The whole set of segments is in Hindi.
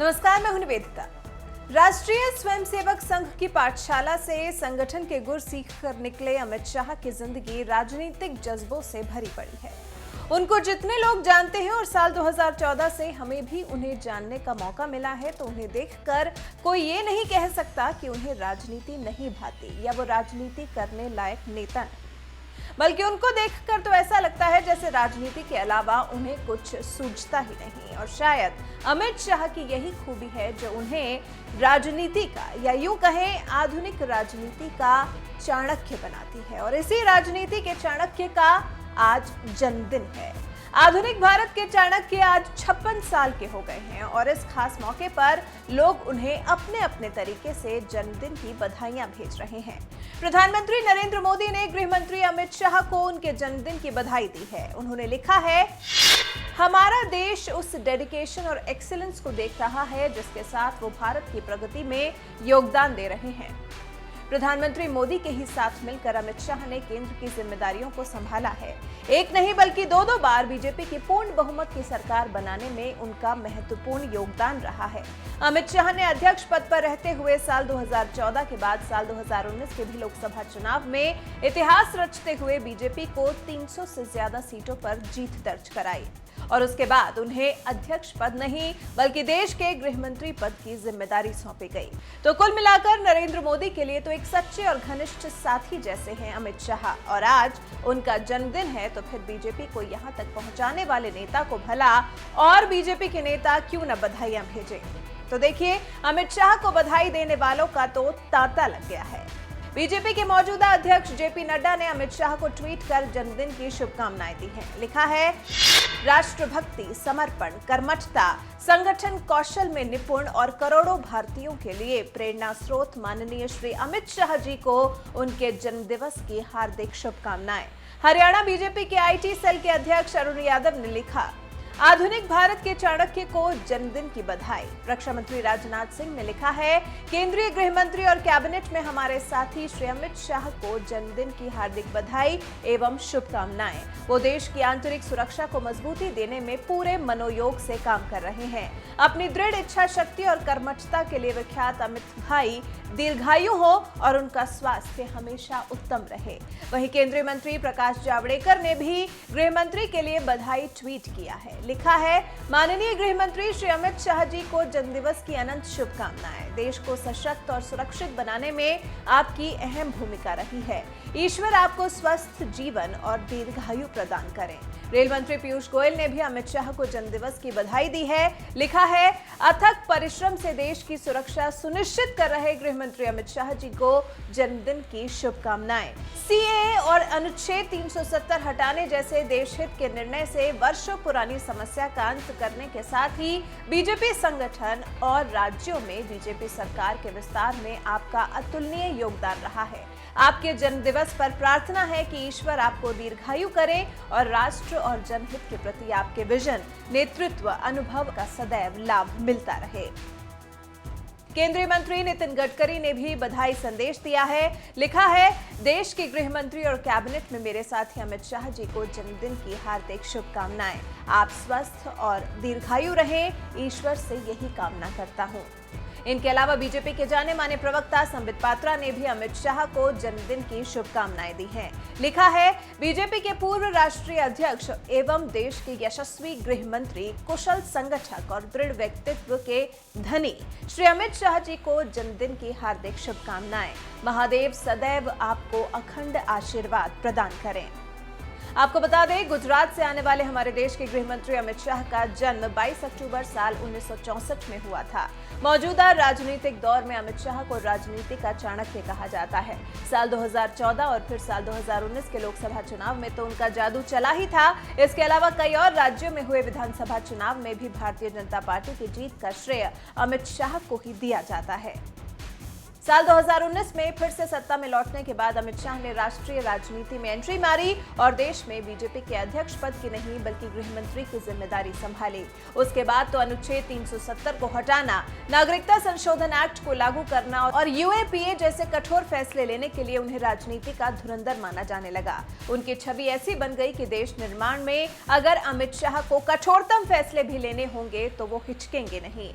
नमस्कार, मैं हूं निवेदिता। राष्ट्रीय स्वयंसेवक संघ की पाठशाला से संगठन के गुर सीख कर निकले अमित शाह की जिंदगी राजनीतिक जज्बों से भरी पड़ी है। उनको जितने लोग जानते हैं और साल 2014 से हमें भी उन्हें जानने का मौका मिला है, तो उन्हें देखकर कोई ये नहीं कह सकता कि उन्हें राजनीति नहीं भाती या वो राजनीति करने लायक नेता नहीं, बल्कि उनको देखकर तो ऐसा लगता है जैसे राजनीति के अलावा उन्हें कुछ सूझता ही नहीं। और शायद अमित शाह की यही खूबी है जो उन्हें राजनीति का या यूं कहें आधुनिक राजनीति का चाणक्य बनाती है। और इसी राजनीति के चाणक्य का आज जन्मदिन है। आधुनिक भारत के चाणक्य आज 56 साल के हो गए हैं और इस खास मौके पर लोग उन्हें अपने अपने तरीके से जन्मदिन की बधाइयां भेज रहे हैं। प्रधानमंत्री नरेंद्र मोदी ने गृह मंत्री अमित शाह को उनके जन्मदिन की बधाई दी है। उन्होंने लिखा है, हमारा देश उस डेडिकेशन और एक्सीलेंस को देख रहा है जिसके साथ वो भारत की प्रगति में योगदान दे रहे हैं। प्रधानमंत्री मोदी के ही साथ मिलकर अमित शाह ने केंद्र की जिम्मेदारियों को संभाला है। एक नहीं बल्कि दो बार बीजेपी की पूर्ण बहुमत की सरकार बनाने में उनका महत्वपूर्ण योगदान रहा है। अमित शाह ने अध्यक्ष पद पर रहते हुए साल 2014 के बाद साल 2019 के भी लोकसभा चुनाव में इतिहास रचते हुए बीजेपी को 300 से ज्यादा सीटों पर जीत दर्ज कराई और उसके बाद उन्हें अध्यक्ष पद नहीं बल्कि देश के गृह मंत्री पद की जिम्मेदारी सौंपी गई। तो कुल मिलाकर नरेंद्र मोदी के लिए तो एक सच्चे और घनिष्ठ साथी जैसे हैं अमित शाह, और आज उनका जन्मदिन है तो फिर बीजेपी को यहां तक पहुंचाने वाले नेता को भला और बीजेपी के नेता क्यों न बधाइयां भेजें। तो देखिए, अमित शाह को बधाई देने वालों का तो तांता लग गया है। बीजेपी के मौजूदा अध्यक्ष जेपी नड्डा ने अमित शाह को ट्वीट कर जन्मदिन की शुभकामनाएं दी हैं। लिखा है, राष्ट्रभक्ति, समर्पण, कर्मठता, संगठन कौशल में निपुण और करोड़ों भारतीयों के लिए प्रेरणा स्रोत माननीय श्री अमित शाह जी को उनके जन्मदिवस की हार्दिक शुभकामनाएं। हरियाणा बीजेपी के आईटी सेल के अध्यक्ष अरुण यादव ने लिखा, आधुनिक भारत के चाणक्य को जन्मदिन की बधाई। रक्षा मंत्री राजनाथ सिंह ने लिखा है, केंद्रीय गृह मंत्री और कैबिनेट में हमारे साथी श्री अमित शाह को जन्मदिन की हार्दिक बधाई एवं शुभकामनाएं। वो देश की आंतरिक सुरक्षा को मजबूती देने में पूरे मनोयोग से काम कर रहे हैं। अपनी दृढ़ इच्छा शक्ति और कर्मठता के लिए विख्यात अमित भाई दीर्घायु हो और उनका स्वास्थ्य हमेशा उत्तम रहे। वहीं केंद्रीय मंत्री प्रकाश जावड़ेकर ने भी गृह मंत्री के लिए बधाई ट्वीट किया है। लिखा है, माननीय गृह मंत्री श्री अमित शाह जी को जन्मदिवस की अनंत शुभकामनाएं। देश को सशक्त और सुरक्षित बनाने में आपकी अहम भूमिका रही है। ईश्वर आपको स्वस्थ जीवन और दीर्घायु प्रदान करें। रेल मंत्री पीयूष गोयल ने भी अमित शाह को जन्मदिवस की बधाई दी है। लिखा है, अथक परिश्रम से देश की सुरक्षा सुनिश्चित कर रहे गृह मंत्री अमित शाह जी को जन्मदिन की शुभकामनाएं। सीएए और अनुच्छेद 370 हटाने जैसे देशहित के निर्णय से वर्षों पुरानी समस्या का अंत करने के साथ ही बीजेपी संगठन और राज्यों में बीजेपी सरकार के विस्तार में आपका अतुलनीय योगदान रहा है। आपके जन्मदिवस पर प्रार्थना है कि ईश्वर आपको दीर्घायु करे और राष्ट्र और जनहित के प्रति आपके विजन, नेतृत्व, अनुभव का सदैव लाभ मिलता रहे। केंद्रीय मंत्री नितिन गडकरी ने भी बधाई संदेश दिया है। लिखा है, देश के गृह मंत्री और कैबिनेट में मेरे साथी अमित शाह जी को जन्मदिन की हार्दिक शुभकामनाएं। आप स्वस्थ और दीर्घायु रहें, ईश्वर से यही कामना करता हूं। इनके अलावा बीजेपी के जाने माने प्रवक्ता संबित पात्रा ने भी अमित शाह को जन्मदिन की शुभकामनाएं दी हैं। लिखा है, बीजेपी के पूर्व राष्ट्रीय अध्यक्ष एवं देश के यशस्वी गृह मंत्री, कुशल संगठक और दृढ़ व्यक्तित्व के धनी श्री अमित शाह जी को जन्मदिन की हार्दिक शुभकामनाएं। महादेव सदैव आपको अखंड आशीर्वाद प्रदान करें। आपको बता दें, गुजरात से आने वाले हमारे देश के गृह मंत्री अमित शाह का जन्म 22 अक्टूबर साल 1964 में हुआ था। मौजूदा राजनीतिक दौर में अमित शाह को राजनीति का चाणक्य कहा जाता है। साल 2014 और फिर साल 2019 के लोकसभा चुनाव में तो उनका जादू चला ही था। इसके अलावा कई और राज्यों में हुए विधानसभा चुनाव में भी भारतीय जनता पार्टी की जीत का श्रेय अमित शाह को ही दिया जाता है। साल 2019 में फिर से सत्ता में लौटने के बाद अमित शाह ने राष्ट्रीय राजनीति में एंट्री मारी और देश में बीजेपी के अध्यक्ष पद की नहीं बल्कि गृह मंत्री की जिम्मेदारी संभाली। उसके बाद तो अनुच्छेद 370 को हटाना, नागरिकता संशोधन एक्ट को लागू करना और यूएपीए जैसे कठोर फैसले लेने के लिए उन्हें राजनीति का धुरंधर माना जाने लगा। उनकी छवि ऐसी बन गई कि देश निर्माण में अगर अमित शाह को कठोरतम फैसले भी लेने होंगे तो वो हिचकेंगे नहीं।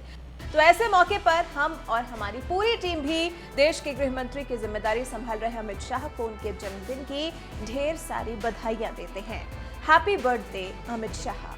तो ऐसे मौके पर हम और हमारी पूरी टीम भी देश के गृह मंत्री की जिम्मेदारी संभाल रहे अमित शाह को उनके जन्मदिन की ढेर सारी बधाइयां देते हैं। Happy birthday Amit Shah.